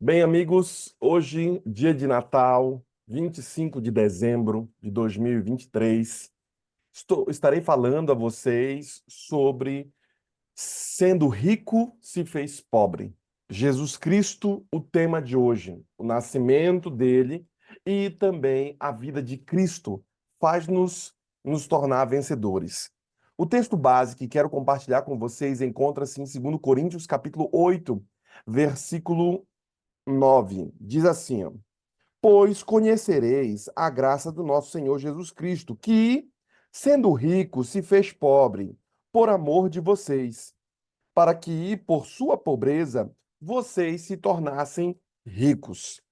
Bem, amigos, hoje, dia de Natal, 25 de dezembro de 2023, estarei falando a vocês sobre sendo rico se fez pobre. Jesus Cristo, o tema de hoje, o nascimento dele e também a vida de Cristo faz nos tornar vencedores. O texto base que quero compartilhar com vocês encontra-se em 2 Coríntios, capítulo 8, versículo 9 diz assim: ó, pois conhecereis a graça do nosso Senhor Jesus Cristo, que, sendo rico, se fez pobre, por amor de vocês, para que, por sua pobreza, vocês se tornassem ricos.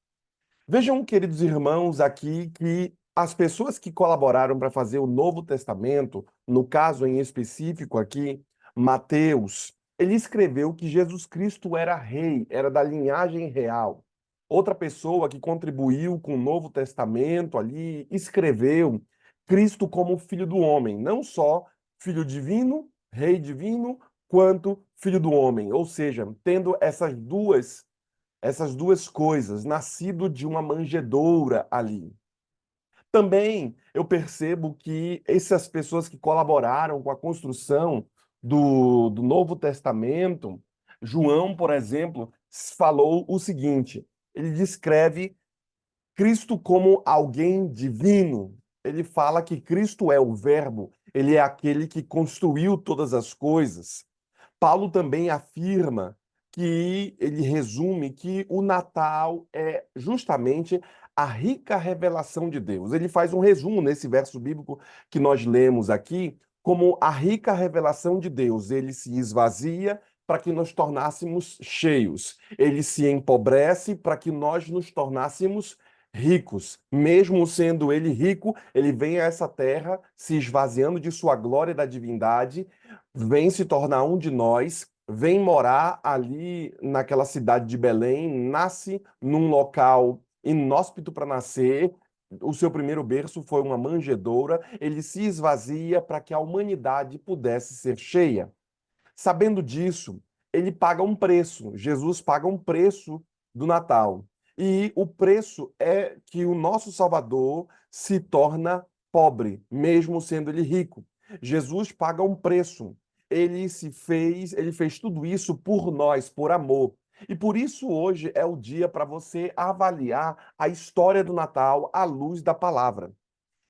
Vejam, queridos irmãos, aqui que as pessoas que colaboraram para fazer o Novo Testamento, no caso em específico aqui, Mateus, ele escreveu que Jesus Cristo era rei, era da linhagem real. Outra pessoa que contribuiu com o Novo Testamento ali escreveu Cristo como filho do homem, não só filho divino, rei divino, quanto filho do homem, ou seja, tendo essas duas coisas, nascido de uma manjedoura ali. Também eu percebo que essas pessoas que colaboraram com a construção do Novo Testamento, João, por exemplo, falou o seguinte: ele descreve Cristo como alguém divino. Ele fala que Cristo é o Verbo, ele é aquele que construiu todas as coisas. Paulo também afirma que ele resume que o Natal é justamente a rica revelação de Deus. Ele faz um resumo nesse verso bíblico que nós lemos aqui, como a rica revelação de Deus. Ele se esvazia para que nos tornássemos cheios. Ele se empobrece para que nós nos tornássemos ricos. Mesmo sendo ele rico, ele vem a essa terra se esvaziando de sua glória e da divindade, vem se tornar um de nós, vem morar ali naquela cidade de Belém, nasce num local inóspito para nascer. O seu primeiro berço foi uma manjedoura, ele se esvazia para que a humanidade pudesse ser cheia. Sabendo disso, ele paga um preço. Jesus paga um preço do Natal. E o preço é que o nosso Salvador se torna pobre, mesmo sendo ele rico. Jesus paga um preço. Ele fez tudo isso por nós, por amor. E por isso hoje é o dia para você avaliar a história do Natal à luz da palavra.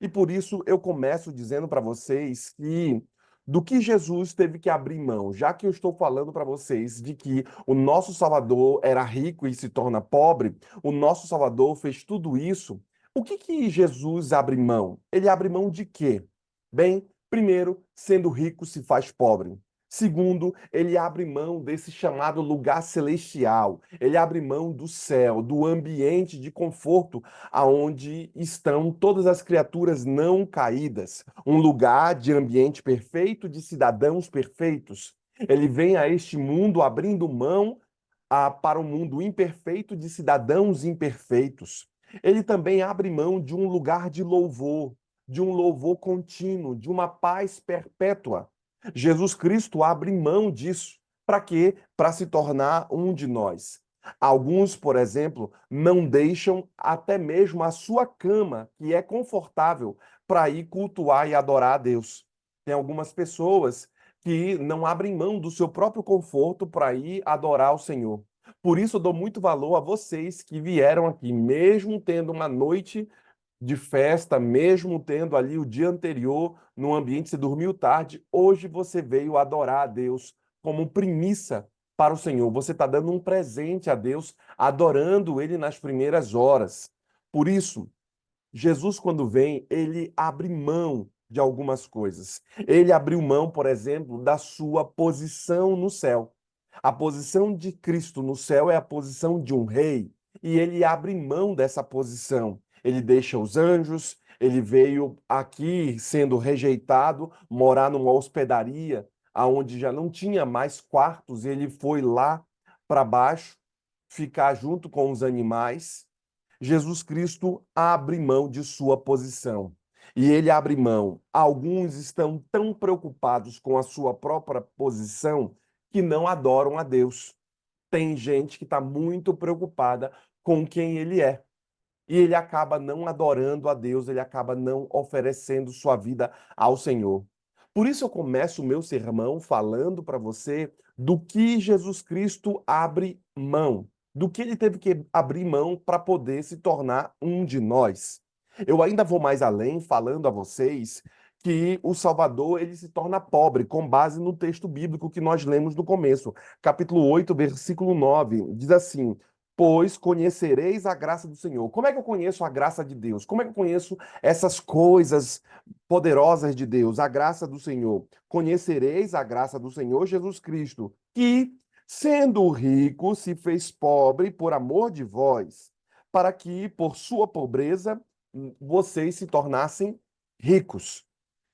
E por isso eu começo dizendo para vocês que do que Jesus teve que abrir mão, já que eu estou falando para vocês de que o nosso Salvador era rico e se torna pobre, o nosso Salvador fez tudo isso. O que Jesus abre mão? Ele abre mão de quê? Bem, primeiro, sendo rico se faz pobre. Segundo, ele abre mão desse chamado lugar celestial. Ele abre mão do céu, do ambiente de conforto aonde estão todas as criaturas não caídas, um lugar de ambiente perfeito, de cidadãos perfeitos. Ele vem a este mundo abrindo mão para um mundo imperfeito de cidadãos imperfeitos. Ele também abre mão de um lugar de um louvor contínuo, de uma paz perpétua. Jesus Cristo abre mão disso. Para quê? Para se tornar um de nós. Alguns, por exemplo, não deixam até mesmo a sua cama, que é confortável, para ir cultuar e adorar a Deus. Tem algumas pessoas que não abrem mão do seu próprio conforto para ir adorar o Senhor. Por isso, eu dou muito valor a vocês que vieram aqui, mesmo tendo uma noite de festa, mesmo tendo ali o dia anterior no ambiente, você dormiu tarde, hoje você veio adorar a Deus como primícia para o Senhor. Você está dando um presente a Deus, adorando Ele nas primeiras horas. Por isso, Jesus, quando vem, ele abre mão de algumas coisas. Ele abriu mão, por exemplo, da sua posição no céu. A posição de Cristo no céu é a posição de um rei, e ele abre mão dessa posição. Ele deixa os anjos, ele veio aqui sendo rejeitado, morar numa hospedaria, aonde já não tinha mais quartos, ele foi lá para baixo, ficar junto com os animais. Jesus Cristo abre mão de sua posição. E ele abre mão. Alguns estão tão preocupados com a sua própria posição que não adoram a Deus. tem gente que está muito preocupada com quem ele é. E ele acaba não adorando a Deus, ele acaba não oferecendo sua vida ao Senhor. Por isso eu começo o meu sermão falando para você do que Jesus Cristo abre mão, do que ele teve que abrir mão para poder se tornar um de nós. Eu ainda vou mais além falando a vocês que o Salvador ele se torna pobre com base no texto bíblico que nós lemos no começo, capítulo 8, versículo 9, diz assim: pois conhecereis a graça do Senhor. Como é que eu conheço a graça de Deus? Como é que eu conheço essas coisas poderosas de Deus? A graça do Senhor. Conhecereis a graça do Senhor Jesus Cristo, que, sendo rico, se fez pobre por amor de vós, para que, por sua pobreza, vocês se tornassem ricos.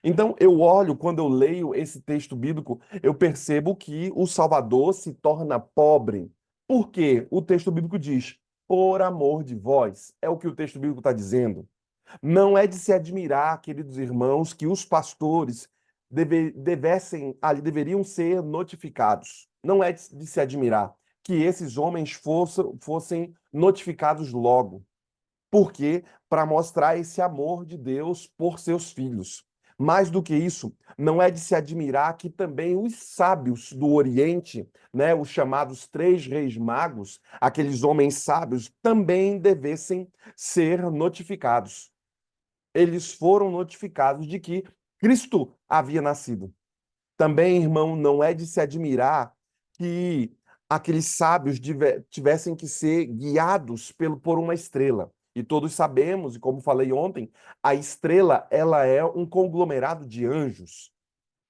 Então, eu olho, quando eu leio esse texto bíblico, eu percebo que o Salvador se torna pobre. Por quê? O texto bíblico diz, por amor de vós. É o que o texto bíblico está dizendo. Não é de se admirar, queridos irmãos, que os pastores deveriam ser notificados. Não é de se admirar que esses homens fossem notificados logo. Por quê? Para mostrar esse amor de Deus por seus filhos. Mais do que isso, não é de se admirar que também os sábios do Oriente, né, os chamados três reis magos, aqueles homens sábios, também devessem ser notificados. Eles foram notificados de que Cristo havia nascido. Também, irmão, não é de se admirar que aqueles sábios tivessem que ser guiados por uma estrela. E todos sabemos, e como falei ontem, a estrela ela é um conglomerado de anjos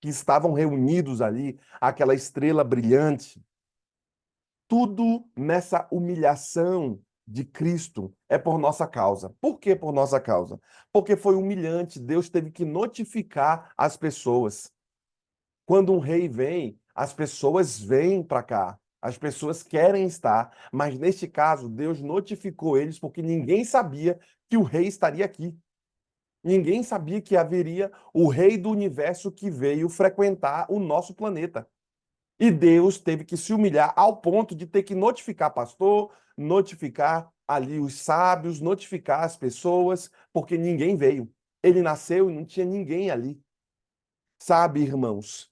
que estavam reunidos ali, aquela estrela brilhante. Tudo nessa humilhação de Cristo é por nossa causa. Por que por nossa causa? Porque foi humilhante, Deus teve que notificar as pessoas. Quando um rei vem, as pessoas vêm para cá. As pessoas querem estar, mas neste caso, Deus notificou eles porque ninguém sabia que o rei estaria aqui. Ninguém sabia que haveria o rei do universo que veio frequentar o nosso planeta. E Deus teve que se humilhar ao ponto de ter que notificar pastor, notificar ali os sábios, notificar as pessoas, porque ninguém veio. Ele nasceu e não tinha ninguém ali. Sabe, irmãos,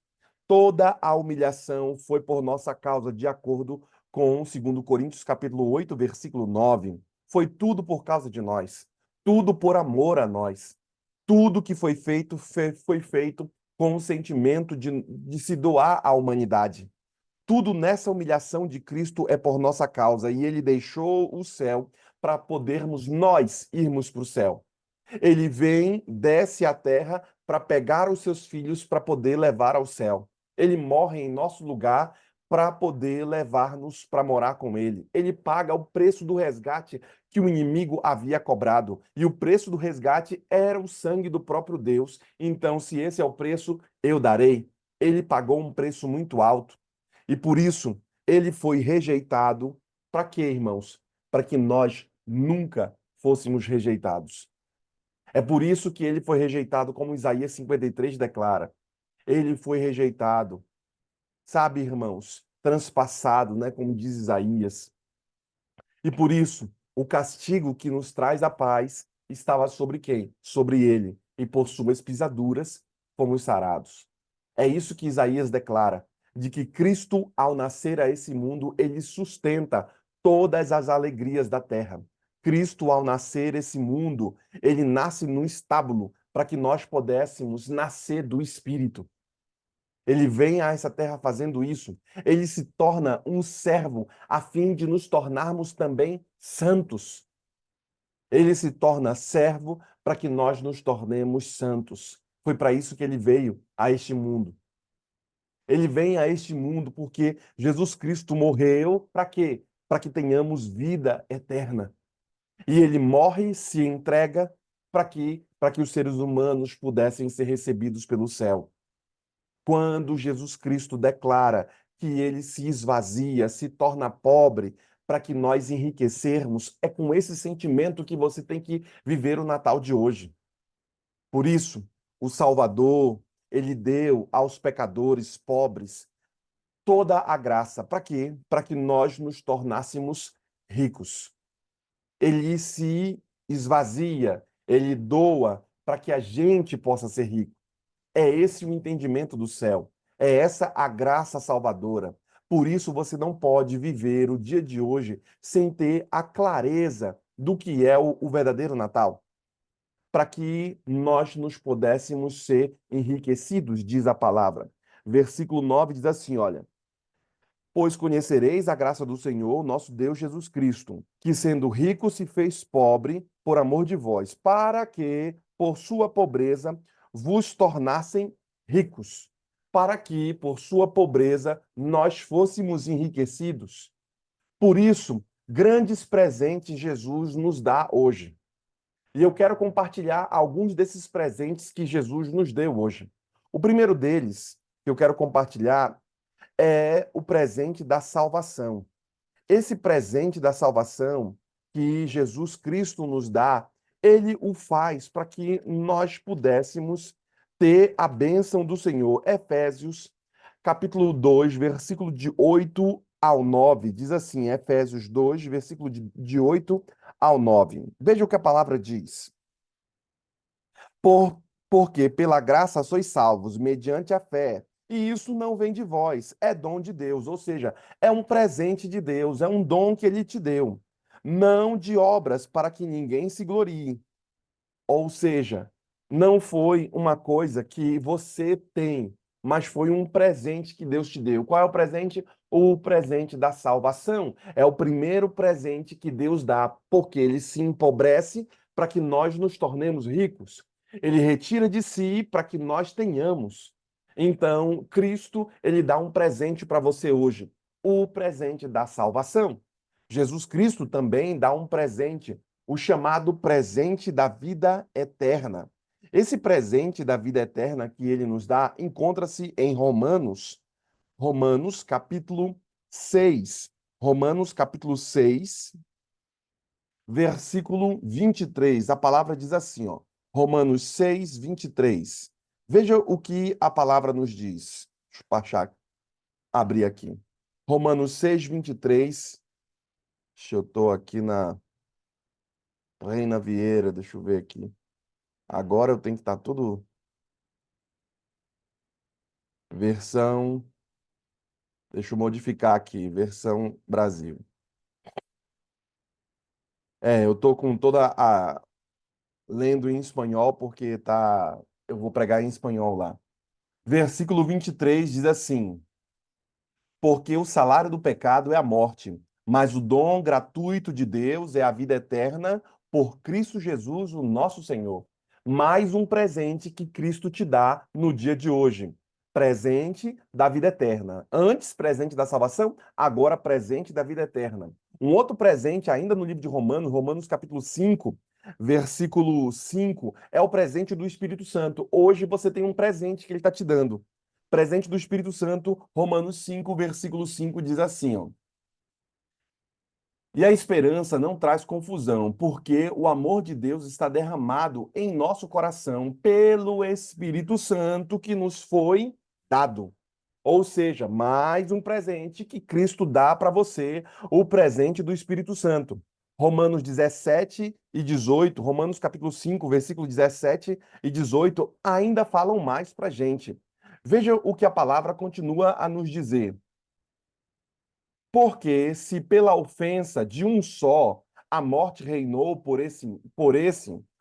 toda a humilhação foi por nossa causa, de acordo com 2 Coríntios capítulo 8, versículo 9. Foi tudo por causa de nós, tudo por amor a nós. Tudo que foi feito foi feito com o sentimento de se doar à humanidade. Tudo nessa humilhação de Cristo é por nossa causa, e ele deixou o céu para podermos nós irmos para o céu. Ele vem, desce à terra para pegar os seus filhos para poder levar ao céu. Ele morre em nosso lugar para poder levar-nos para morar com ele. Ele paga o preço do resgate que o inimigo havia cobrado. E o preço do resgate era o sangue do próprio Deus. Então, se esse é o preço, eu darei. Ele pagou um preço muito alto. E por isso, ele foi rejeitado. Para quê, irmãos? Para que nós nunca fôssemos rejeitados. É por isso que ele foi rejeitado, como Isaías 53 declara. Ele foi rejeitado, sabe, irmãos, transpassado, né, como diz Isaías. E por isso, o castigo que nos traz a paz estava sobre quem? Sobre ele. E por suas pisaduras fomos sarados. É isso que Isaías declara, de que Cristo, ao nascer a esse mundo, ele sustenta todas as alegrias da terra. Cristo, ao nascer esse mundo, ele nasce no estábulo para que nós pudéssemos nascer do Espírito. Ele vem a essa terra fazendo isso. Ele se torna um servo a fim de nos tornarmos também santos. Ele se torna servo para que nós nos tornemos santos. Foi para isso que ele veio a este mundo. Ele vem a este mundo porque Jesus Cristo morreu para quê? Para que tenhamos vida eterna. E ele morre, se entrega para que os seres humanos pudessem ser recebidos pelo céu. Quando Jesus Cristo declara que ele se esvazia, se torna pobre, para que nós enriquecermos, é com esse sentimento que você tem que viver o Natal de hoje. Por isso, o Salvador, ele deu aos pecadores pobres toda a graça. Para quê? Para que nós nos tornássemos ricos. Ele se esvazia, ele doa para que a gente possa ser rico. É esse o entendimento do céu. É essa a graça salvadora. Por isso você não pode viver o dia de hoje sem ter a clareza do que é o verdadeiro Natal, para que nós nos pudéssemos ser enriquecidos, diz a palavra. Versículo 9 diz assim, olha: Pois conhecereis a graça do Senhor, nosso Deus Jesus Cristo, que sendo rico se fez pobre por amor de vós, para que, por sua pobreza, vos tornassem ricos, para que, por sua pobreza, nós fôssemos enriquecidos. Por isso, grandes presentes Jesus nos dá hoje. E eu quero compartilhar alguns desses presentes que Jesus nos deu hoje. O primeiro deles, que eu quero compartilhar, é o presente da salvação. Esse presente da salvação que Jesus Cristo nos dá, ele o faz para que nós pudéssemos ter a bênção do Senhor. Efésios, capítulo 2, versículo de 8 ao 9, diz assim, Efésios 2, versículo de 8 ao 9. Veja o que a palavra diz. Porque pela graça sois salvos, mediante a fé. E isso não vem de vós, é dom de Deus, ou seja, é um presente de Deus, é um dom que ele te deu, não de obras para que ninguém se glorie. Ou seja, não foi uma coisa que você tem, mas foi um presente que Deus te deu. Qual é o presente? O presente da salvação. É o primeiro presente que Deus dá, porque ele se empobrece para que nós nos tornemos ricos. Ele retira de si para que nós tenhamos. Então, Cristo, ele dá um presente para você hoje, o presente da salvação. Jesus Cristo também dá um presente, o chamado presente da vida eterna. Esse presente da vida eterna que ele nos dá encontra-se em Romanos capítulo 6. Romanos capítulo 6, versículo 23. A palavra diz assim, ó. Romanos 6, 23. Veja o que a palavra nos diz. Deixa eu baixar, abrir aqui. Romanos 6, 23. Deixa eu estou aqui na Reina Vieira, deixa eu ver aqui. Agora eu tenho que estar tudo versão. Deixa eu modificar aqui, versão Brasil. Eu tô com toda a lendo em espanhol porque tá, eu vou pregar em espanhol lá. Versículo 23 diz assim: Porque o salário do pecado é a morte, mas o dom gratuito de Deus é a vida eterna por Cristo Jesus, o nosso Senhor. Mais um presente que Cristo te dá no dia de hoje. Presente da vida eterna. Antes, presente da salvação, agora presente da vida eterna. Um outro presente, ainda no livro de Romanos, Romanos capítulo 5, versículo 5, é o presente do Espírito Santo. Hoje você tem um presente que ele está te dando. Presente do Espírito Santo, Romanos 5, versículo 5 diz assim, ó. E a esperança não traz confusão, porque o amor de Deus está derramado em nosso coração pelo Espírito Santo que nos foi dado. Ou seja, mais um presente que Cristo dá para você, o presente do Espírito Santo. Romanos 17 e 18, Romanos capítulo 5, versículo 17 e 18, ainda falam mais para a gente. Veja o que a palavra continua a nos dizer. Porque se pela ofensa de um só a morte reinou por esse,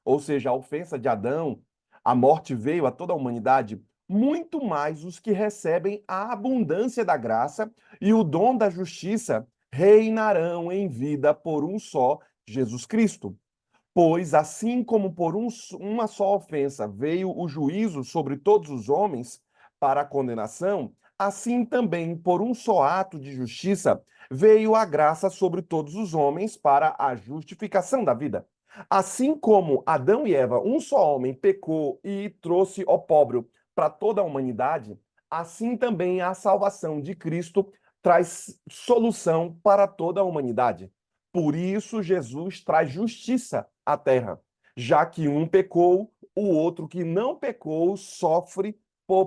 ou seja, a ofensa de Adão, a morte veio a toda a humanidade, muito mais os que recebem a abundância da graça e o dom da justiça reinarão em vida por um só, Jesus Cristo. Pois assim como por uma só ofensa veio o juízo sobre todos os homens para a condenação, assim também por um só ato de justiça veio a graça sobre todos os homens para a justificação da vida. Assim como Adão e Eva, um só homem, pecou e trouxe opróbrio para toda a humanidade, assim também a salvação de Cristo traz solução para toda a humanidade. Por isso, Jesus traz justiça à terra, já que um pecou, o outro que não pecou sofre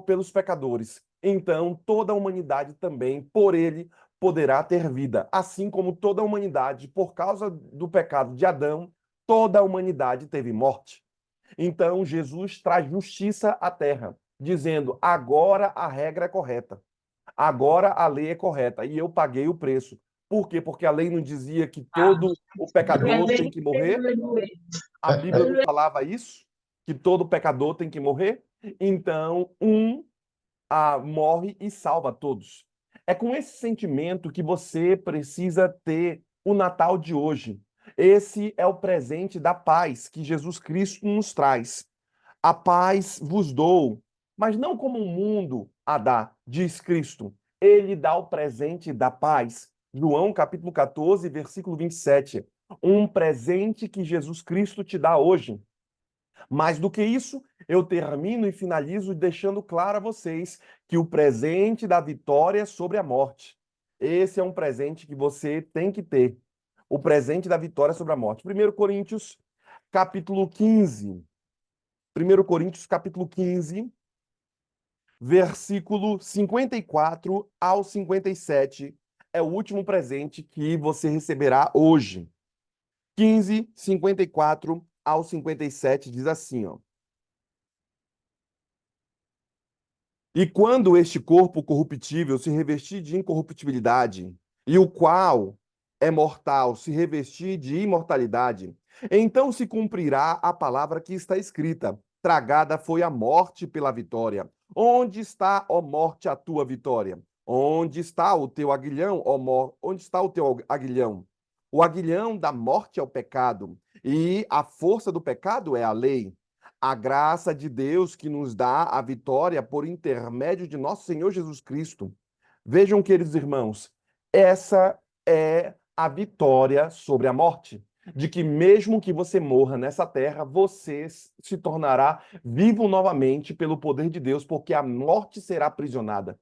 pelos pecadores. então toda a humanidade também, por ele, poderá ter vida. Assim como toda a humanidade, por causa do pecado de Adão, toda a humanidade teve morte. Então Jesus traz justiça à terra, dizendo: agora a regra é correta, agora a lei é correta e eu paguei o preço. Por quê? Porque a lei não dizia que todo o pecador tem que morrer? A Bíblia não falava isso? Que todo pecador tem que morrer? Então, morre e salva todos. É com esse sentimento que você precisa ter o Natal de hoje. Esse é o presente da paz que Jesus Cristo nos traz. A paz vos dou, mas não como o mundo a dá, diz Cristo. Ele dá o presente da paz. João capítulo 14, versículo 27. Um presente que Jesus Cristo te dá hoje. Mais do que isso, eu termino e finalizo deixando claro a vocês que o presente da vitória sobre a morte. Esse é um presente que você tem que ter. O presente da vitória sobre a morte. 1 Coríntios, capítulo 15. 1 Coríntios, capítulo 15, versículo 54 ao 57. É o último presente que você receberá hoje. 15, 54 ao 57 diz assim, ó. E quando este corpo corruptível se revestir de incorruptibilidade, e o qual é mortal se revestir de imortalidade, então se cumprirá a palavra que está escrita: tragada foi a morte pela vitória. Onde está, ó morte, a tua vitória? Onde está o teu aguilhão, ó morte? Onde está o teu aguilhão? O aguilhão da morte é o pecado, e a força do pecado é a lei. A graça de Deus que nos dá a vitória por intermédio de nosso Senhor Jesus Cristo. Vejam, queridos irmãos, essa é a vitória sobre a morte. De que mesmo que você morra nessa terra, você se tornará vivo novamente pelo poder de Deus, porque a morte será aprisionada.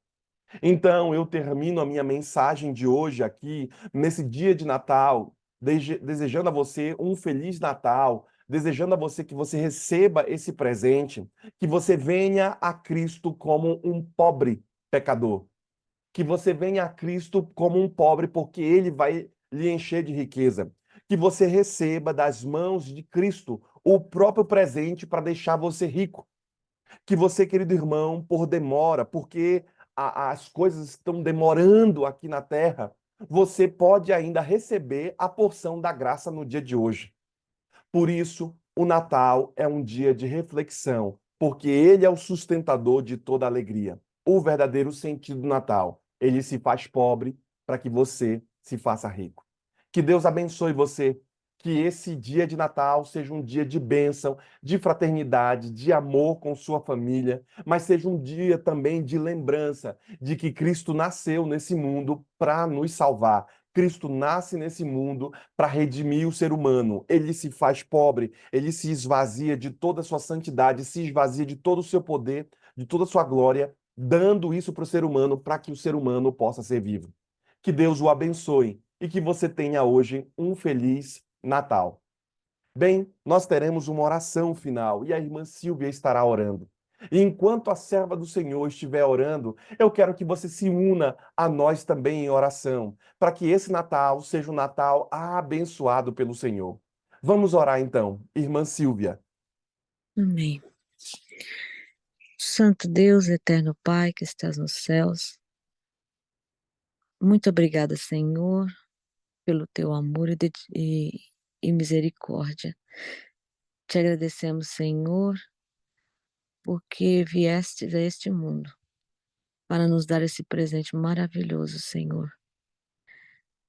Então, eu termino a minha mensagem de hoje aqui, nesse dia de Natal, desejando a você um feliz Natal, desejando a você que você receba esse presente, que você venha a Cristo como um pobre pecador, que você venha a Cristo como um pobre, porque ele vai lhe encher de riqueza, que você receba das mãos de Cristo o próprio presente para deixar você rico, que você, querido irmão, por demora, porque as coisas estão demorando aqui na terra, você pode ainda receber a porção da graça no dia de hoje. Por isso, o Natal é um dia de reflexão, porque ele é o sustentador de toda alegria. O verdadeiro sentido do Natal, ele se faz pobre para que você se faça rico. Que Deus abençoe você. Que esse dia de Natal seja um dia de bênção, de fraternidade, de amor com sua família, mas seja um dia também de lembrança de que Cristo nasceu nesse mundo para nos salvar. Cristo nasce nesse mundo para redimir o ser humano. Ele se faz pobre, ele se esvazia de toda a sua santidade, se esvazia de todo o seu poder, de toda a sua glória, dando isso para o ser humano, para que o ser humano possa ser vivo. Que Deus o abençoe e que você tenha hoje um feliz Natal. Bem, nós teremos uma oração final e a irmã Silvia estará orando. E enquanto a serva do Senhor estiver orando, eu quero que você se una a nós também em oração, para que esse Natal seja um Natal abençoado pelo Senhor. Vamos orar então, irmã Silvia. Amém. Santo Deus, eterno Pai que estás nos céus, muito obrigada, Senhor, pelo teu amor e misericórdia. Te agradecemos, Senhor, porque viestes a este mundo para nos dar esse presente maravilhoso, Senhor.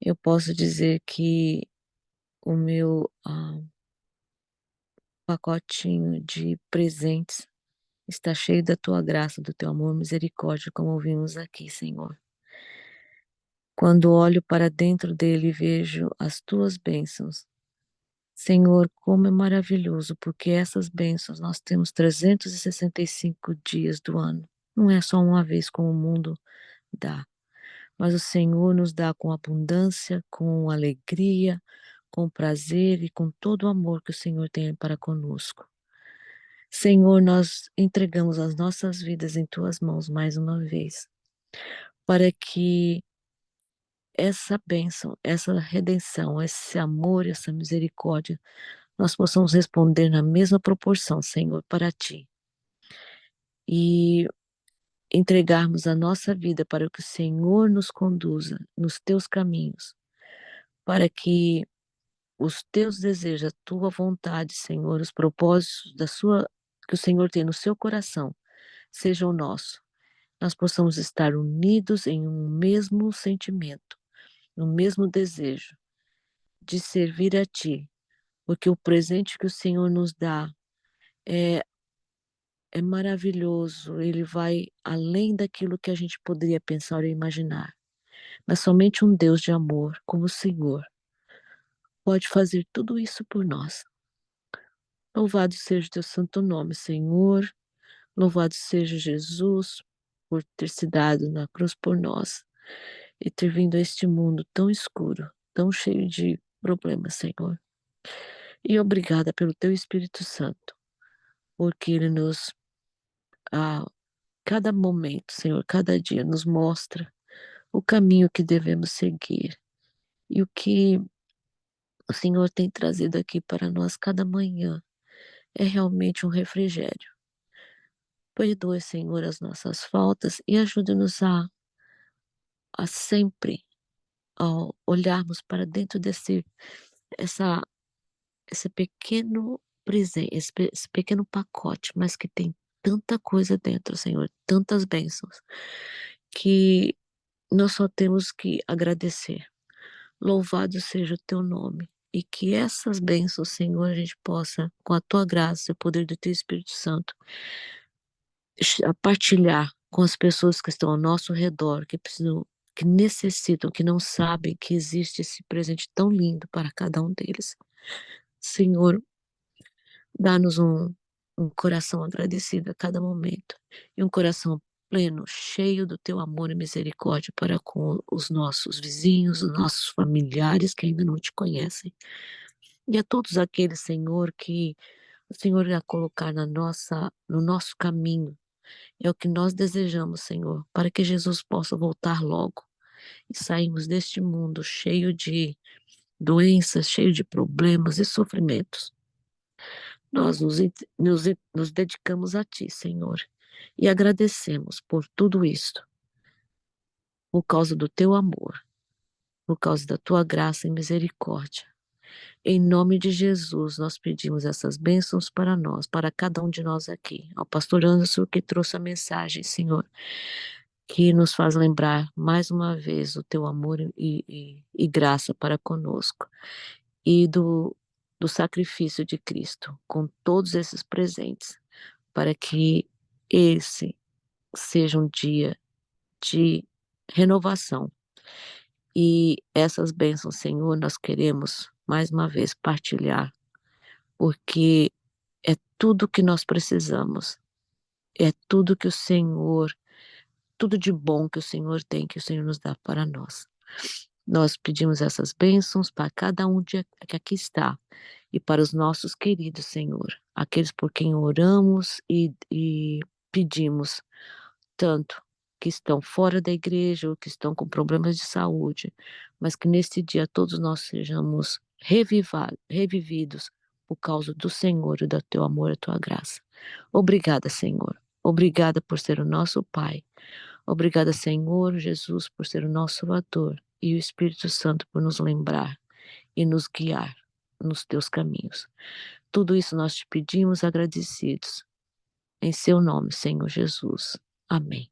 Eu posso dizer que o meu pacotinho de presentes está cheio da tua graça, do teu amor e misericórdia, como ouvimos aqui, Senhor. Quando olho para dentro dele e vejo as tuas bênçãos, Senhor, como é maravilhoso, porque essas bênçãos nós temos 365 dias do ano. Não é só uma vez como o mundo dá, mas o Senhor nos dá com abundância, com alegria, com prazer e com todo o amor que o Senhor tem para conosco. Senhor, nós entregamos as nossas vidas em tuas mãos mais uma vez, para que essa bênção, essa redenção, esse amor, essa misericórdia, nós possamos responder na mesma proporção, Senhor, para ti. E entregarmos a nossa vida para que o Senhor nos conduza nos teus caminhos, para que os teus desejos, a tua vontade, Senhor, os propósitos que o Senhor tem no seu coração, sejam nossos. Nós possamos estar unidos em um mesmo sentimento, no mesmo desejo de servir a ti, porque o presente que o Senhor nos dá é, é maravilhoso, ele vai além daquilo que a gente poderia pensar ou imaginar. Mas somente um Deus de amor, como o Senhor, pode fazer tudo isso por nós. Louvado seja o teu santo nome, Senhor. Louvado seja Jesus por ter se dado na cruz por nós e ter vindo a este mundo tão escuro, tão cheio de problemas, Senhor. E obrigada pelo teu Espírito Santo, porque ele a cada momento, Senhor, cada dia nos mostra o caminho que devemos seguir e o que o Senhor tem trazido aqui para nós cada manhã é realmente um refrigério. Perdoe, Senhor, as nossas faltas e ajude-nos a sempre, ao olharmos para dentro essa, esse pequeno presente, esse pequeno pacote, mas que tem tanta coisa dentro, Senhor, tantas bênçãos, que nós só temos que agradecer. Louvado seja o teu nome. E que essas bênçãos, Senhor, a gente possa, com a tua graça e o poder do teu Espírito Santo, a partilhar com as pessoas que estão ao nosso redor, que precisam, que necessitam, que não sabem que existe esse presente tão lindo para cada um deles. Senhor, dá-nos um coração agradecido a cada momento e um coração pleno, cheio do teu amor e misericórdia para com os nossos vizinhos, os nossos familiares que ainda não te conhecem. E a todos aqueles, Senhor, que o Senhor irá colocar no nosso caminho. É o que nós desejamos, Senhor, para que Jesus possa voltar logo e sairmos deste mundo cheio de doenças, cheio de problemas e sofrimentos. Nós nos dedicamos a Ti, Senhor, e agradecemos por tudo isto, por causa do Teu amor, por causa da Tua graça e misericórdia. Em nome de Jesus, nós pedimos essas bênçãos para nós, para cada um de nós aqui. Ao pastor Anderson que trouxe a mensagem, Senhor, que nos faz lembrar mais uma vez o teu amor e graça para conosco e do sacrifício de Cristo com todos esses presentes, para que esse seja um dia de renovação. E essas bênçãos, Senhor, nós queremos mais uma vez partilhar, porque é tudo que nós precisamos, é tudo que o Senhor, tudo de bom que o Senhor tem, que o Senhor nos dá para nós. Nós pedimos essas bênçãos para cada um que aqui está e para os nossos queridos, Senhor, aqueles por quem oramos e pedimos, tanto que estão fora da igreja ou que estão com problemas de saúde, mas que neste dia todos nós sejamos revividos por causa do Senhor e do teu amor e tua graça. Obrigada, Senhor. Obrigada por ser o nosso Pai. Obrigada, Senhor Jesus, por ser o nosso Salvador e o Espírito Santo por nos lembrar e nos guiar nos teus caminhos. Tudo isso nós te pedimos agradecidos. Em seu nome, Senhor Jesus. Amém.